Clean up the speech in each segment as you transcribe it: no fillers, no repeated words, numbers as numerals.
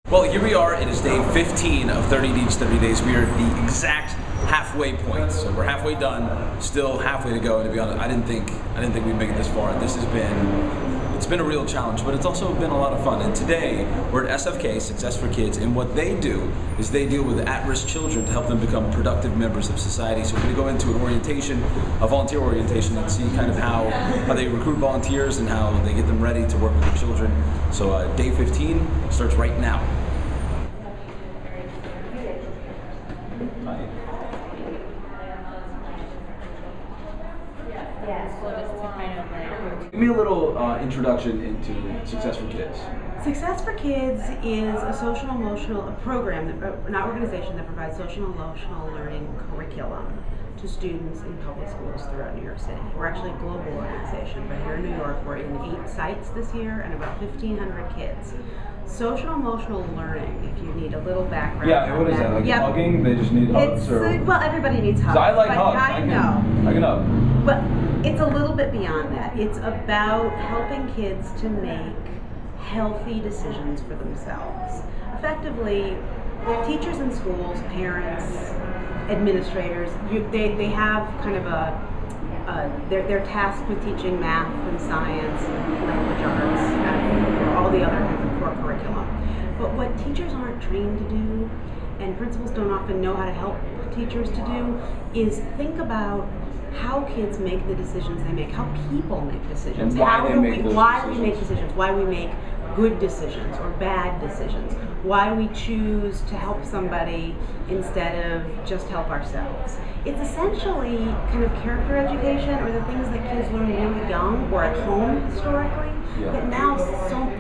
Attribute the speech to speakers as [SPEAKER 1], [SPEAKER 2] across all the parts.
[SPEAKER 1] Well, here we are. It is day 15 of 30 Teach 30 Days. We are at the exact halfway point. So we're halfway done, still halfway to go. And to be honest, I didn't think we'd make it this far. It's been a real challenge, but it's also been a lot of fun. And today we're at SFK, Success for Kids, and what they do is they deal with at-risk children to help them become productive members of society. So we're going to go into an orientation, a volunteer orientation, and see kind of how they recruit volunteers and how they get them ready to work with the children. So day 15 starts right now. Give me a little introduction into Success for Kids.
[SPEAKER 2] Success for Kids is a social emotional program, an organization that provides social emotional learning curriculum to students in public schools throughout New York City. We're actually a global organization, but here in New York we're in 8 sites this year and about 1,500 kids. Social emotional learning, if you need a little background.
[SPEAKER 1] Yeah, what is that? Like hugging? They just need hugs?
[SPEAKER 2] Well, everybody needs hugs.
[SPEAKER 1] I like hugs.
[SPEAKER 2] I know.
[SPEAKER 1] I can hug.
[SPEAKER 2] But it's a little bit beyond that. It's about helping kids to make healthy decisions for themselves. Effectively, teachers in schools, parents, administrators, they have kind of they're tasked with teaching math and science and language arts and all the other kinds of core curriculum. But what teachers aren't trained to do, and principals don't often know how to help teachers to do, is think about how kids make the decisions they make, how people make decisions,
[SPEAKER 1] and why we
[SPEAKER 2] make decisions, why we make good decisions or bad decisions, why we choose to help somebody instead of just help ourselves. It's essentially kind of character education, or the things that kids learn really young or at home historically, that now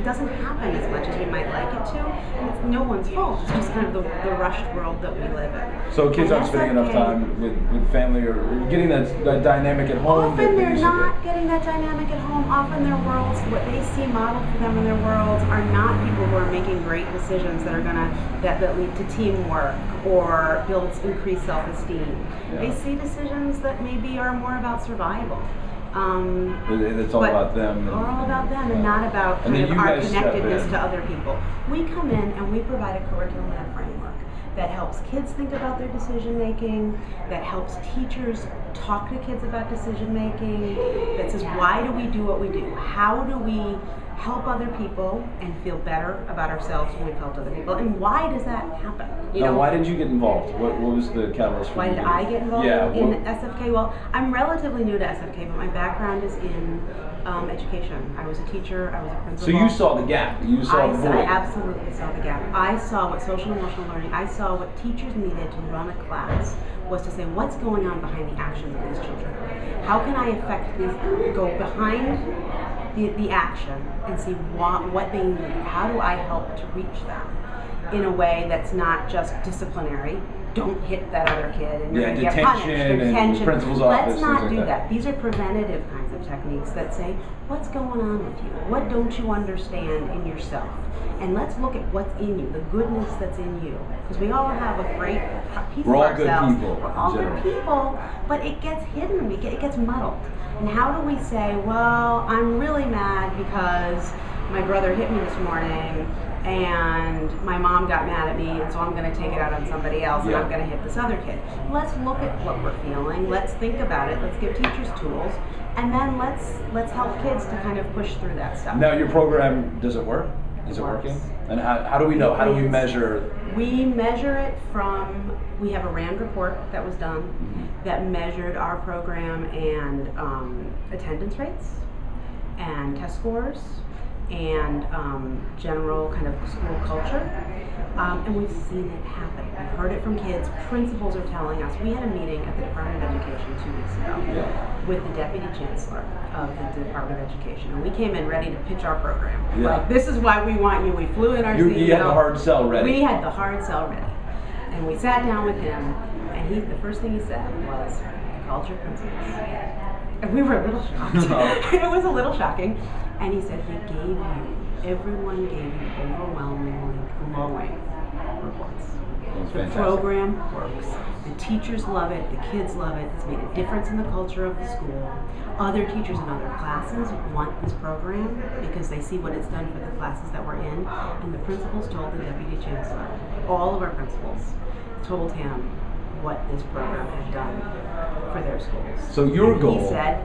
[SPEAKER 2] doesn't happen as much as we might like it to, and it's no one's fault. It's just kind of the rushed world that we live in.
[SPEAKER 1] So kids aren't spending enough time with family or getting that dynamic at home?
[SPEAKER 2] Often they're not getting that dynamic at home. Often their worlds, what they see modeled for them in their worlds, are not people who are making great decisions that are that lead to teamwork or increase self-esteem. Yeah. They see decisions that maybe are more about survival.
[SPEAKER 1] It's all about them.
[SPEAKER 2] All about them, and not about kind of our connectedness to other people. We come in and we provide a curriculum and a framework that helps kids think about their decision making, that helps teachers talk to kids about decision making, that says, why do we do what we do? How do we help other people and feel better about ourselves when we've helped other people? And why does that happen?
[SPEAKER 1] Why did you get involved? What was the catalyst for you?
[SPEAKER 2] Why did I get involved in SFK? Well, I'm relatively new to SFK, but my background is in education. I was a teacher, I was a principal.
[SPEAKER 1] So you saw the gap, you saw the void.
[SPEAKER 2] I absolutely saw the gap. I saw what social emotional learning, I saw what teachers needed to run a class was to say, what's going on behind the actions of these children? How can I go behind the action and see what they need? How do I help to reach them in a way that's not just disciplinary? Don't hit that other kid and you're going to get punished.
[SPEAKER 1] And principal's office.
[SPEAKER 2] Let's not do that. These are preventative kinds of techniques that say, what's going on with you? What don't you understand in yourself? And let's look at what's in you, the goodness that's in you. Because we all have a great piece of ourselves.
[SPEAKER 1] We're all good people.
[SPEAKER 2] We're all good people, but it gets hidden, it gets muddled. And how do we say, well, I'm really mad because my brother hit me this morning and my mom got mad at me, and so I'm going to take it out on somebody else, and I'm going to hit this other kid. Let's look at what we're feeling. Let's think about it. Let's give teachers tools, and then let's help kids to kind of push through that stuff.
[SPEAKER 1] Now, your program, does it work? Is it working? And how do we know? How do we measure?
[SPEAKER 2] We measure it from, we have a RAND report that was done that measured our program and attendance rates and test scores and general kind of school culture, and we've seen it happen. We've heard it from kids. Principals are telling us. We had a meeting at the Department of Education 2 weeks ago with the Deputy Chancellor of the Department of Education, and we came in ready to pitch our program. Like, this is why we want you. We flew in our CEO.
[SPEAKER 1] You had the hard sell ready.
[SPEAKER 2] We had the hard sell ready, and we sat down with him, and the first thing he said was, "I called your principals." And we were a little shocked. It was a little shocking. And he said, everyone gave you overwhelmingly glowing reports. The program works. The teachers love it. The kids love it. It's made a difference in the culture of the school. Other teachers in other classes want this program because they see what it's done for the classes that we're in. And the principals told the deputy chancellor, all of our principals told him what this program had done for their schools.
[SPEAKER 3] So your goal,
[SPEAKER 2] he said,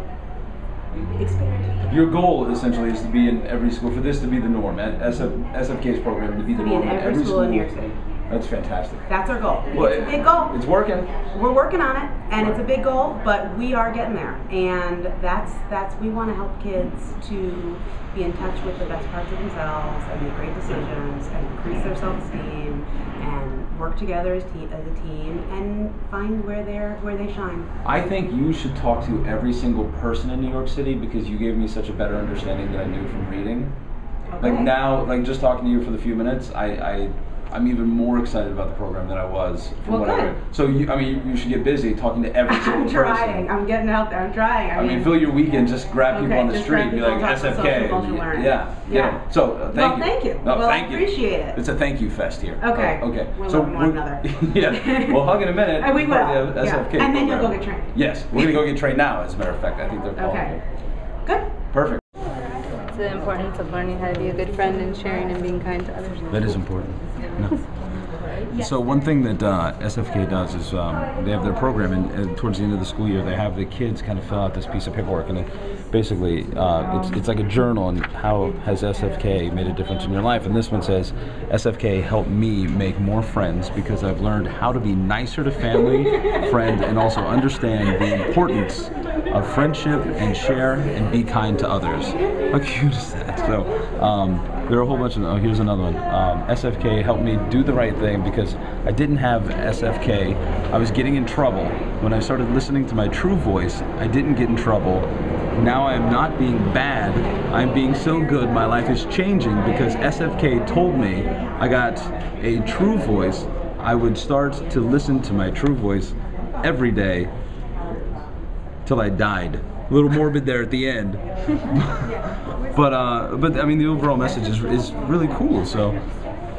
[SPEAKER 2] expand.
[SPEAKER 3] Your goal essentially is to be in every school, for this to be the norm, SFK's program to be the norm
[SPEAKER 2] in every school in New York City.
[SPEAKER 3] That's fantastic.
[SPEAKER 2] That's our goal.
[SPEAKER 3] Well,
[SPEAKER 2] it's a big goal.
[SPEAKER 3] It's working.
[SPEAKER 2] We're working on it, and it's a big goal, but we are getting there. And that's we want to help kids to be in touch with the best parts of themselves and make great decisions and increase their self-esteem and work together as a team and find where they shine.
[SPEAKER 3] I think you should talk to every single person in New York City because you gave me such a better understanding than I knew from reading.
[SPEAKER 2] Okay.
[SPEAKER 3] Like now, like just talking to you for the few minutes, I'm even more excited about the program than I was from what I read. So you should get busy talking to every single person.
[SPEAKER 2] I'm trying. I'm getting out there. I'm trying.
[SPEAKER 3] I mean, fill your weekend. Just grab people on the street and be like SFK. Yeah. So thank you.
[SPEAKER 2] Thank you.
[SPEAKER 3] No,
[SPEAKER 2] well,
[SPEAKER 3] thank
[SPEAKER 2] I appreciate it.
[SPEAKER 3] It's a thank you fest here.
[SPEAKER 2] Okay.
[SPEAKER 3] Okay.
[SPEAKER 2] We're
[SPEAKER 3] so
[SPEAKER 2] loving one another.
[SPEAKER 3] Yeah. We'll hug in a minute.
[SPEAKER 2] We will.
[SPEAKER 3] The SFK
[SPEAKER 2] and then
[SPEAKER 3] program.
[SPEAKER 2] you'll go get trained.
[SPEAKER 3] Yes, we're gonna go get trained now. As a matter of fact, I think they're calling.
[SPEAKER 2] Okay. Good.
[SPEAKER 3] Perfect.
[SPEAKER 4] It's the importance of learning how to be a good friend and sharing and being kind to others.
[SPEAKER 1] That is important. No. So one thing that SFK does is they have their program, and towards the end of the school year, they have the kids kind of fill out this piece of paperwork, and basically it's like a journal on how has SFK made a difference in your life. And this one says, SFK helped me make more friends because I've learned how to be nicer to family, friends, and also understand the importance of friendship and share and be kind to others. How cute is that? So there are a whole bunch of, here's another one. SFK helped me do the right thing because I didn't have SFK. I was getting in trouble. When I started listening to my true voice, I didn't get in trouble. Now I am not being bad. I'm being so good. My life is changing because SFK told me I got a true voice. I would start to listen to my true voice every day till I died. A little morbid there at the end. But I mean, the overall message is really cool. So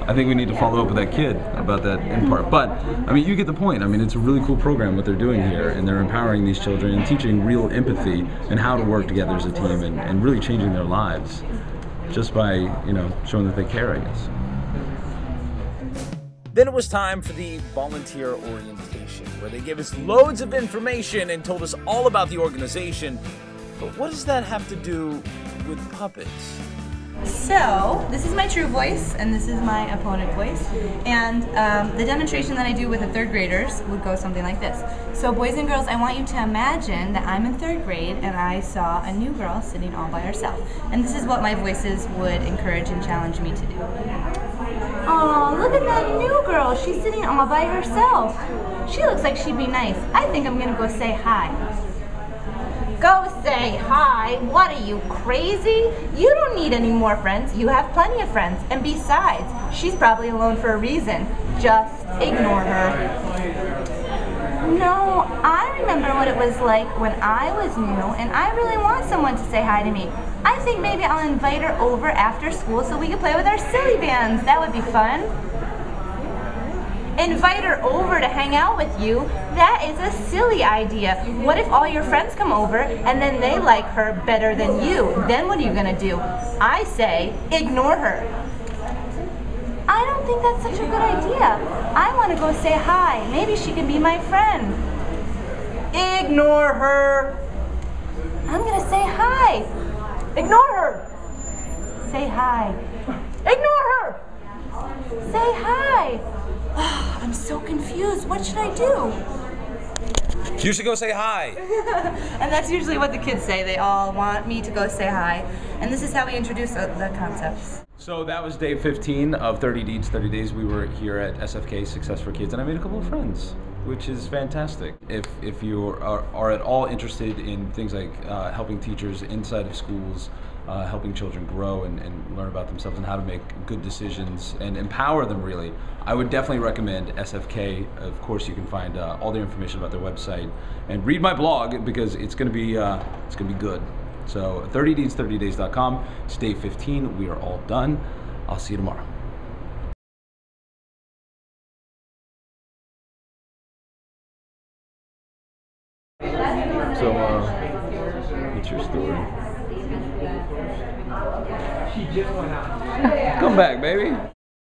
[SPEAKER 1] I think we need to follow up with that kid about that end part. But I mean, you get the point. I mean, it's a really cool program what they're doing here, and they're empowering these children and teaching real empathy and how to work together as a team and really changing their lives just by, you know, showing that they care, I guess.
[SPEAKER 5] Then it was time for the volunteer orientation, where they gave us loads of information and told us all about the organization. But what does that have to do with puppets?
[SPEAKER 4] So, this is my true voice, and this is my opponent voice. And the demonstration that I do with the third graders would go something like this. So, boys and girls, I want you to imagine that I'm in third grade and I saw a new girl sitting all by herself. And this is what my voices would encourage and challenge me to do. Oh, look at that new girl. She's sitting all by herself. She looks like she'd be nice. I think I'm gonna go say hi. Go say hi. What are you, crazy? You don't need any more friends. You have plenty of friends. And besides, she's probably alone for a reason. Just ignore her. No, I remember what it was like when I was new, and I really want someone to say hi to me. I think maybe I'll invite her over after school so we can play with our silly bands. That would be fun. Invite her over to hang out with you? That is a silly idea. What if all your friends come over and then they like her better than you? Then what are you gonna do? I say, ignore her. I don't think that's such a good idea. I wanna go say hi. Maybe she can be my friend. Ignore her. I'm gonna say hi. Ignore her. Say hi. Ignore her. Say hi. Oh, I'm so confused. What should I do?
[SPEAKER 5] You should go say hi.
[SPEAKER 4] And that's usually what the kids say. They all want me to go say hi. And this is how we introduce the concepts.
[SPEAKER 1] So that was day 15 of 30 Deeds, 30 Days. We were here at SFK, Success for Kids, and I made a couple of friends, which is fantastic. If you are at all interested in things like helping teachers inside of schools, helping children grow and learn about themselves and how to make good decisions and empower them, really, I would definitely recommend SFK. Of course, you can find all their information about their website and read my blog because it's going to be good. So 30deeds30days.com. It's day 15. We are all done. I'll see you tomorrow.
[SPEAKER 3] your story. Come back, baby.